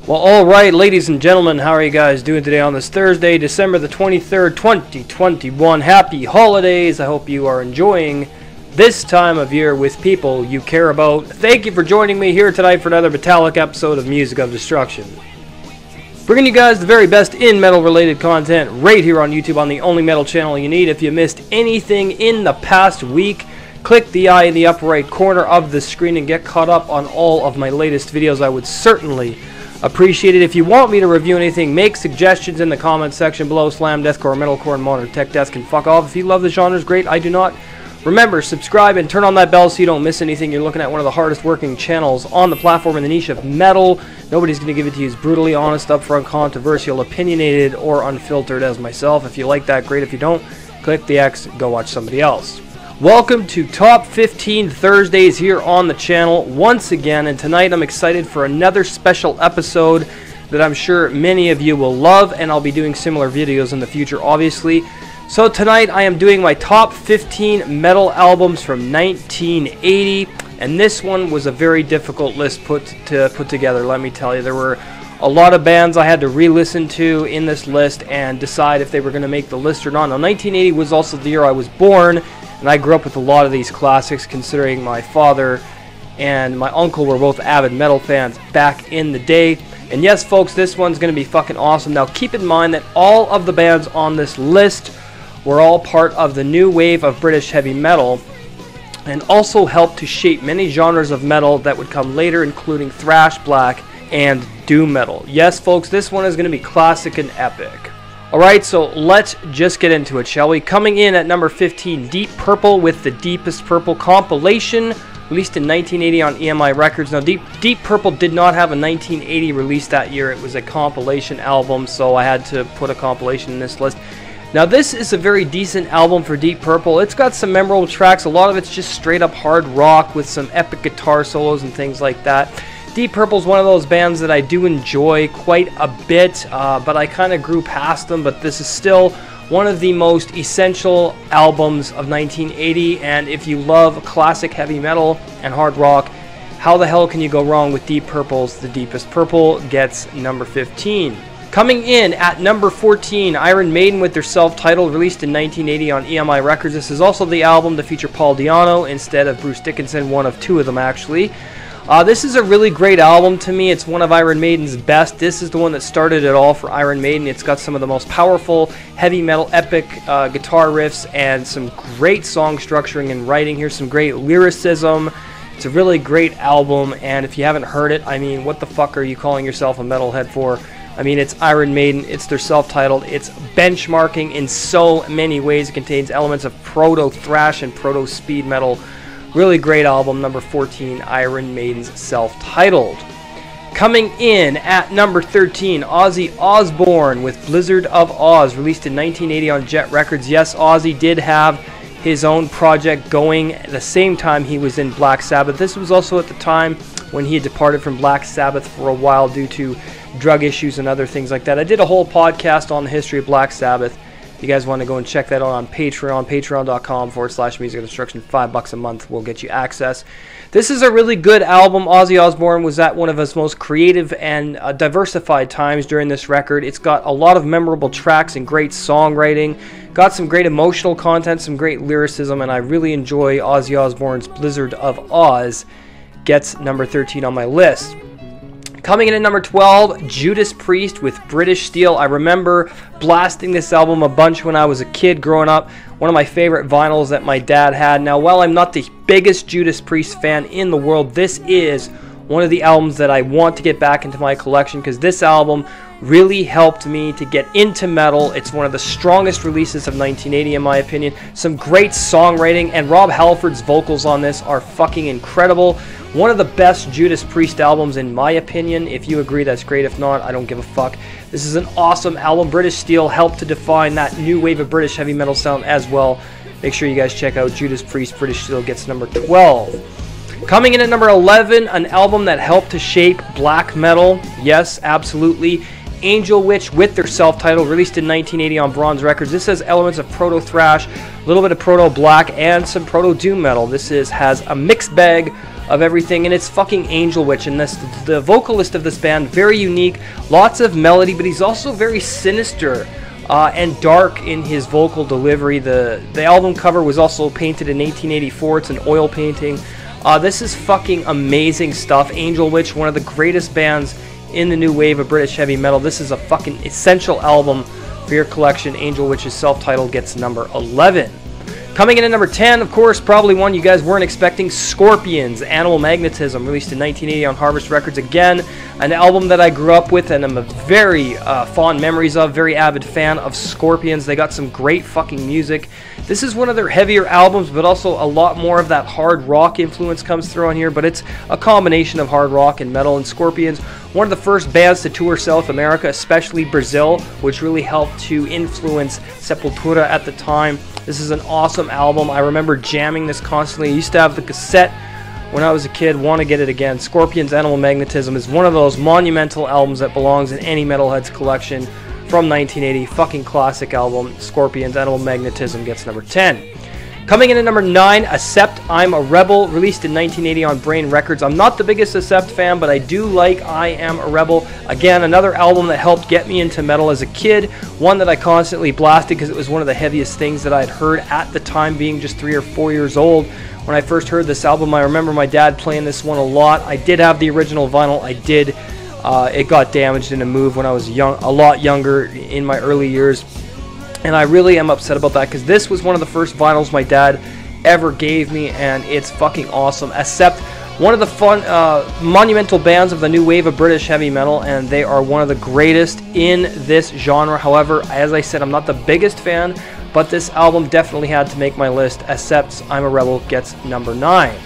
Well, alright, ladies and gentlemen, how are you guys doing today on this Thursday, December the 23rd, 2021? Happy holidays. I hope you are enjoying this time of year with people you care about. Thank you for joining me here tonight for another metallic episode of Music of Destruction. Bringing you guys the very best in metal-related content right here on YouTube on the only metal channel you need. If you missed anything in the past week, click the eye in the upper right corner of the screen and get caught up on all of my latest videos. I would certainly appreciate it. If you want me to review anything, make suggestions in the comments section below. Slam, deathcore, metalcore, and modern tech death can fuck off. If you love the genres, great. I do not. Remember, subscribe and turn on that bell so you don't miss anything. You're looking at one of the hardest working channels on the platform in the niche of metal. Nobody's going to give it to you as brutally honest, upfront, controversial, opinionated, or unfiltered as myself. If you like that, great. If you don't, click the X, go watch somebody else. Welcome to Top 15 Thursdays here on the channel once again, and tonight I'm excited for another special episode that I'm sure many of you will love, and I'll be doing similar videos in the future, obviously. So tonight I am doing my top 15 metal albums from 1980, and this one was a very difficult list put together, let me tell you. There were a lot of bands I had to re-listen to in this list and decide if they were going to make the list or not. Now, 1980 was also the year I was born, and I grew up with a lot of these classics, considering my father and my uncle were both avid metal fans back in the day. And yes, folks, this one's going to be fucking awesome. Now, keep in mind that all of the bands on this list were all part of the new wave of British heavy metal and also helped to shape many genres of metal that would come later, including thrash, black, and doom metal. Yes, folks, this one is going to be classic and epic. Alright, so let's just get into it, shall we? Coming in at number 15, Deep Purple with the Deepest Purple compilation, released in 1980 on EMI Records. Now, Deep Purple did not have a 1980 release that year. It was a compilation album, so I had to put a compilation in this list. Now, this is a very decent album for Deep Purple. It's got some memorable tracks. A lot of it's just straight up hard rock with some epic guitar solos and things like that. Deep Purple's one of those bands that I do enjoy quite a bit, but I kind of grew past them. But this is still one of the most essential albums of 1980, and if you love classic heavy metal and hard rock, how the hell can you go wrong with Deep Purple's The Deepest Purple? Gets number 15. Coming in at number 14, Iron Maiden with their self-titled, released in 1980 on EMI Records. This is also the album to feature Paul Di'Anno instead of Bruce Dickinson, one of two of them actually. This is a really great album to me. It's one of Iron Maiden's best. This is the one that started it all for Iron Maiden. It's got some of the most powerful heavy metal epic guitar riffs and some great song structuring and writing. Here's some great lyricism. It's a really great album, and if you haven't heard it, I mean, what the fuck are you calling yourself a metalhead for? I mean, it's Iron Maiden, it's their self-titled, it's benchmarking in so many ways. It contains elements of proto-thrash and proto-speed metal. Really great album, number 14, Iron Maiden's self-titled. Coming in at number 13, Ozzy Osbourne with Blizzard of Oz, released in 1980 on Jet Records. Yes, Ozzy did have his own project going at the same time he was in Black Sabbath. This was also at the time when he had departed from Black Sabbath for a while due to drug issues and other things like that. I did a whole podcast on the history of Black Sabbath. If you guys want to go and check that out on Patreon, patreon.com/Music of Destruction. $5 a month will get you access. This is a really good album. Ozzy Osbourne was at one of his most creative and diversified times during this record. It's got a lot of memorable tracks and great songwriting. Got some great emotional content, some great lyricism, and I really enjoy Ozzy Osbourne's Blizzard of Oz. Gets number 13 on my list. Coming in at number 12, Judas Priest with British Steel. I remember blasting this album a bunch when I was a kid growing up. One of my favorite vinyls that my dad had. Now, while I'm not the biggest Judas Priest fan in the world, this is one of the albums that I want to get back into my collection because this album really helped me to get into metal. It's one of the strongest releases of 1980 in my opinion. Some great songwriting, and Rob Halford's vocals on this are fucking incredible. One of the best Judas Priest albums in my opinion. If you agree, that's great. If not, I don't give a fuck. This is an awesome album. British Steel helped to define that new wave of British heavy metal sound as well. Make sure you guys check out Judas Priest. British Steel gets number 12. Coming in at number 11, an album that helped to shape black metal. Yes, absolutely. Angel Witch with their self-titled, released in 1980 on Bronze Records. This has elements of proto-thrash, a little bit of proto-black, and some proto-doom metal. This has a mixed bag of everything, and it's fucking Angel Witch. And the vocalist of this band, very unique, lots of melody, but he's also very sinister and dark in his vocal delivery. The album cover was also painted in 1884. It's an oil painting. This is fucking amazing stuff. Angel Witch, one of the greatest bands in the new wave of British heavy metal. This is a fucking essential album for your collection. Angel Witch's self-titled gets number 11. Coming in at number 10, of course, probably one you guys weren't expecting, Scorpions, Animal Magnetism, released in 1980 on Harvest Records. Again, an album that I grew up with and I'm a very fond memories of, very avid fan of Scorpions. They got some great fucking music. This is one of their heavier albums, but also a lot more of that hard rock influence comes through on here, but it's a combination of hard rock and metal. And Scorpions, one of the first bands to tour South America, especially Brazil, which really helped to influence Sepultura at the time. This is an awesome album. I remember jamming this constantly. I used to have the cassette when I was a kid, want to get it again. Scorpions Animal Magnetism is one of those monumental albums that belongs in any metalhead's collection from 1980. Fucking classic album. Scorpions Animal Magnetism gets number 10. Coming in at number 9, Accept I'm a Rebel, released in 1980 on Brain Records. I'm not the biggest Accept fan, but I do like I Am a Rebel. Again, another album that helped get me into metal as a kid, one that I constantly blasted because it was one of the heaviest things that I had heard at the time, being just 3 or 4 years old. When I first heard this album, I remember my dad playing this one a lot. I did have the original vinyl. It got damaged in a move when I was young, a lot younger, in my early years. And I really am upset about that because this was one of the first vinyls my dad ever gave me, and it's fucking awesome. Accept, one of the fun, monumental bands of the new wave of British heavy metal, and they are one of the greatest in this genre. However, as I said, I'm not the biggest fan, but this album definitely had to make my list. Accept's I'm a Rebel gets number 9.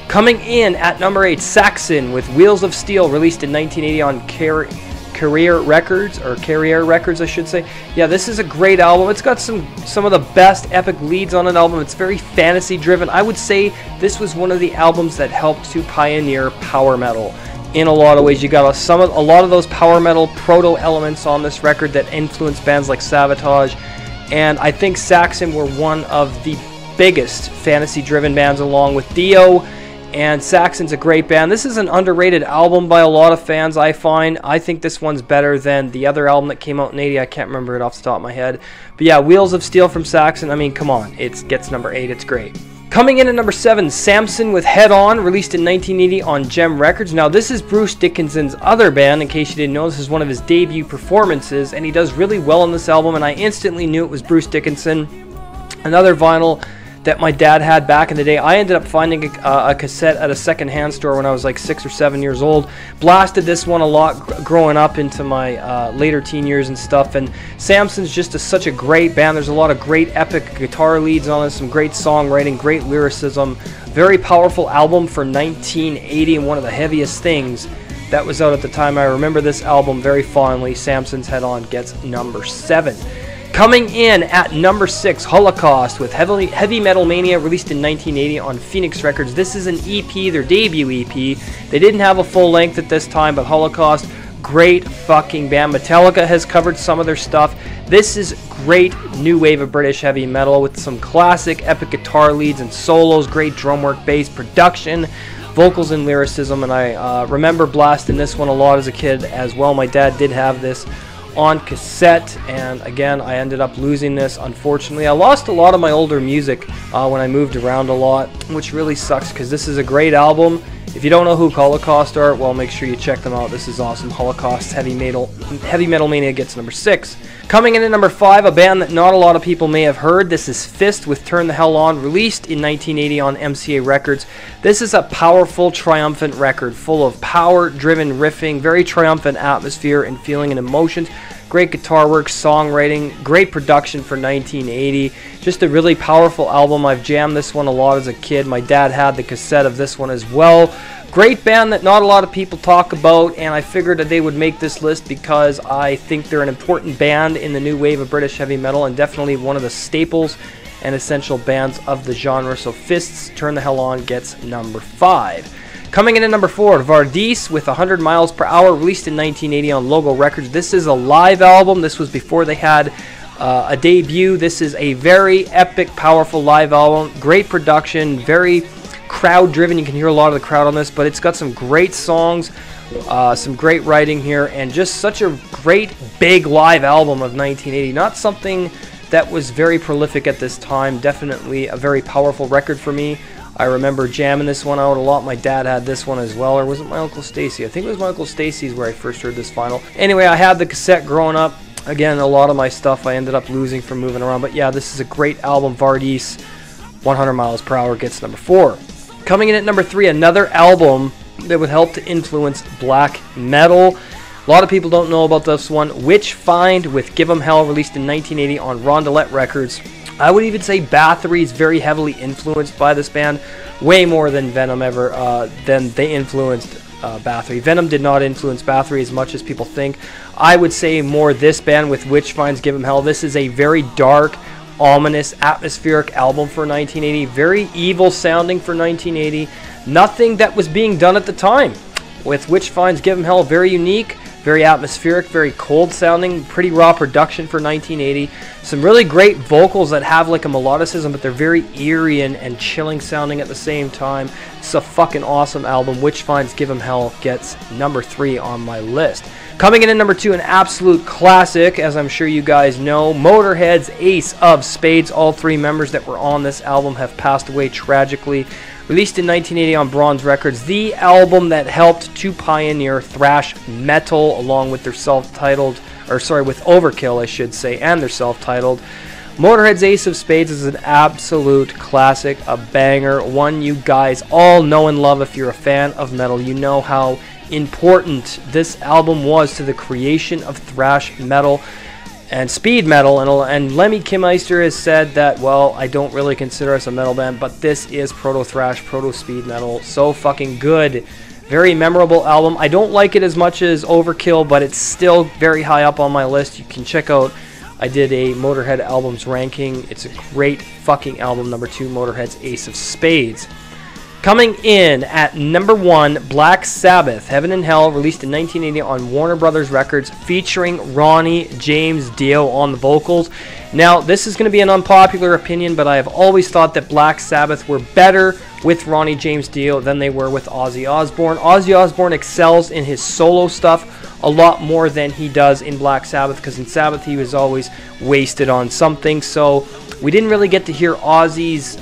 Coming in at number 8, Saxon with Wheels of Steel, released in 1980 on Carrier Records, I should say. Yeah, this is a great album. It's got some of the best epic leads on an album. It's very fantasy driven. I would say this was one of the albums that helped to pioneer power metal in a lot of ways. You got a lot of those power metal proto elements on this record that influenced bands like Savatage, and I think Saxon were one of the biggest fantasy driven bands along with Dio. And Saxon's a great band. This is an underrated album by a lot of fans, I find. I think this one's better than the other album that came out in 80. I can't remember it off the top of my head. But yeah, Wheels of Steel from Saxon. I mean, come on. It gets number 8. It's great. Coming in at number 7, Samson with Head On, released in 1980 on Gem Records. Now, this is Bruce Dickinson's other band. In case you didn't know, this is one of his debut performances, and he does really well on this album, and I instantly knew it was Bruce Dickinson. Another vinyl that my dad had back in the day. I ended up finding a cassette at a second-hand store when I was like 6 or 7 years old. Blasted this one a lot growing up into my later teen years and stuff. And Samson's just such a great band. There's a lot of great epic guitar leads on it, some great songwriting, great lyricism. Very powerful album for 1980 and one of the heaviest things that was out at the time. I remember this album very fondly. Samson's Head On gets number 7. Coming in at number 6, Holocaust with Heavy Metal Mania, released in 1980 on Phoenix Records. This is an EP, their debut EP. They didn't have a full length at this time, but Holocaust, great fucking band. Metallica has covered some of their stuff. This is great new wave of British heavy metal with some classic epic guitar leads and solos, great drum work, bass, production, vocals, and lyricism. And I remember blasting this one a lot as a kid as well. My dad did have this on cassette, and again, I ended up losing this, unfortunately. I lost a lot of my older music when I moved around a lot, which really sucks because this is a great album. If you don't know who Holocaust are, well, make sure you check them out. This is awesome. Holocaust Heavy Metal Mania gets number 6. Coming in at number 5, a band that not a lot of people may have heard. This is Fist with Turn the Hell On, released in 1980 on MCA Records. This is a powerful, triumphant record full of power-driven riffing, very triumphant atmosphere and feeling and emotions. Great guitar work, songwriting, great production for 1980. Just a really powerful album. I've jammed this one a lot as a kid. My dad had the cassette of this one as well. Great band that not a lot of people talk about, and I figured that they would make this list because I think they're an important band in the new wave of British heavy metal and definitely one of the staples and essential bands of the genre. So Fists, Turn the Hell On gets number 5. Coming in at number 4, Vardis with 100 Miles Per Hour, released in 1980 on Logo Records. This is a live album. This was before they had a debut. This is a very epic, powerful live album. Great production, very crowd driven. You can hear a lot of the crowd on this, but it's got some great songs, some great writing here, and just such a great big live album of 1980. Not something that was very prolific at this time. Definitely a very powerful record for me. I remember jamming this one out a lot. My dad had this one as well, or was it my Uncle Stacy? I think it was my Uncle Stacy's where I first heard this vinyl. Anyway, I had the cassette growing up. Again, a lot of my stuff I ended up losing from moving around. But yeah, this is a great album. Vardis, 100 Miles Per Hour gets number 4. Coming in at number 3, another album that would help to influence black metal. A lot of people don't know about this one. Witch Find with Give 'Em Hell, released in 1980 on Rondelette Records. I would even say Bathory is very heavily influenced by this band, way more than Venom ever, than they influenced Bathory. Venom did not influence Bathory as much as people think. I would say more this band with Witch Finds Give 'Em Hell. This is a very dark, ominous, atmospheric album for 1980. Very evil sounding for 1980. Nothing that was being done at the time. With Witch Finds Give 'Em Hell, very unique, very atmospheric, very cold sounding, pretty raw production for 1980. Some really great vocals that have like a melodicism, but they're very eerie and chilling sounding at the same time. It's a fucking awesome album. Witch Finds Give 'Em Hell gets number 3 on my list. Coming in at number 2, an absolute classic, as I'm sure you guys know, Motorhead's Ace of Spades. All 3 members that were on this album have passed away tragically. Released in 1980 on Bronze Records, the album that helped to pioneer thrash metal along with their self-titled, with Overkill, I should say, and their self-titled. Motorhead's Ace of Spades is an absolute classic, a banger, one you guys all know and love. If you're a fan of metal, you know how important this album was to the creation of thrash metal and speed metal, and Lemmy Kilmister has said that, well, I don't really consider us a metal band, but this is proto-thrash, proto-speed metal, so fucking good. Very memorable album. I don't like it as much as Overkill, but it's still very high up on my list. You can check out, I did a Motorhead albums ranking. It's a great fucking album. Number 2, Motorhead's Ace of Spades. Coming in at number 1, Black Sabbath, Heaven and Hell, released in 1980 on Warner Brothers Records, featuring Ronnie James Dio on the vocals. Now, this is going to be an unpopular opinion, but I have always thought that Black Sabbath were better with Ronnie James Dio than they were with Ozzy Osbourne. Ozzy Osbourne excels in his solo stuff a lot more than he does in Black Sabbath, because in Sabbath he was always wasted on something, so we didn't really get to hear Ozzy's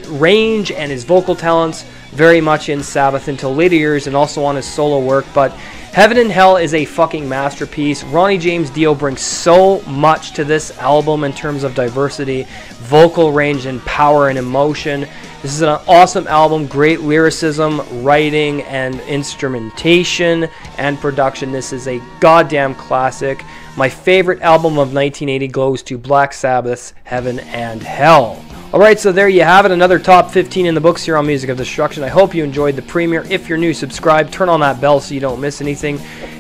range and his vocal talents very much in Sabbath until later years, and also on his solo work. But Heaven and Hell is a fucking masterpiece. Ronnie James Dio brings so much to this album in terms of diversity, vocal range, and power and emotion. This is an awesome album, great lyricism, writing, and instrumentation and production. This is a goddamn classic. My favorite album of 1980 goes to Black Sabbath's Heaven and Hell. Alright, so there you have it. Another top 15 in the books here on Music of Destruction. I hope you enjoyed the premiere. If you're new, subscribe. Turn on that bell so you don't miss anything.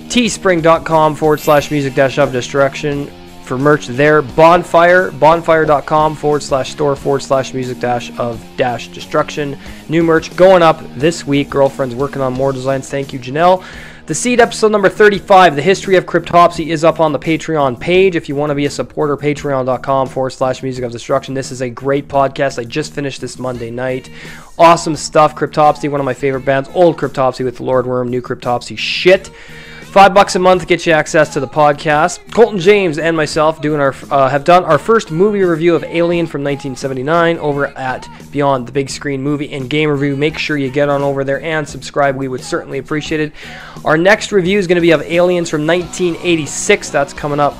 teespring.com/music-of-destruction for merch there. bonfire.store/music-of-destruction. New merch going up this week. Girlfriend's working on more designs. Thank you, Janelle. The Seed episode number 35, The History of Cryptopsy, is up on the Patreon page. If you want to be a supporter, patreon.com/music-of-destruction. This is a great podcast. I just finished this Monday night. Awesome stuff. Cryptopsy, one of my favorite bands. Old Cryptopsy with Lord Worm, new Cryptopsy shit. $5 a month gets you access to the podcast. Colton James and myself have done our first movie review of Alien from 1979 over at Beyond the Big Screen Movie and Game Review. Make sure you get on over there and subscribe. We would certainly appreciate it. Our next review is going to be of Aliens from 1986. That's coming up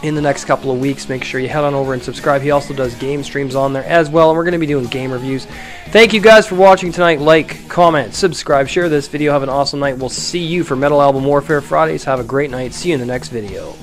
in the next couple of weeks. Make sure you head on over and subscribe. He also does game streams on there as well, and we're going to be doing game reviews. Thank you guys for watching tonight. Like, comment, subscribe, share this video. Have an awesome night. We'll see you for Metal Album Warfare Fridays. Have a great night. See you in the next video.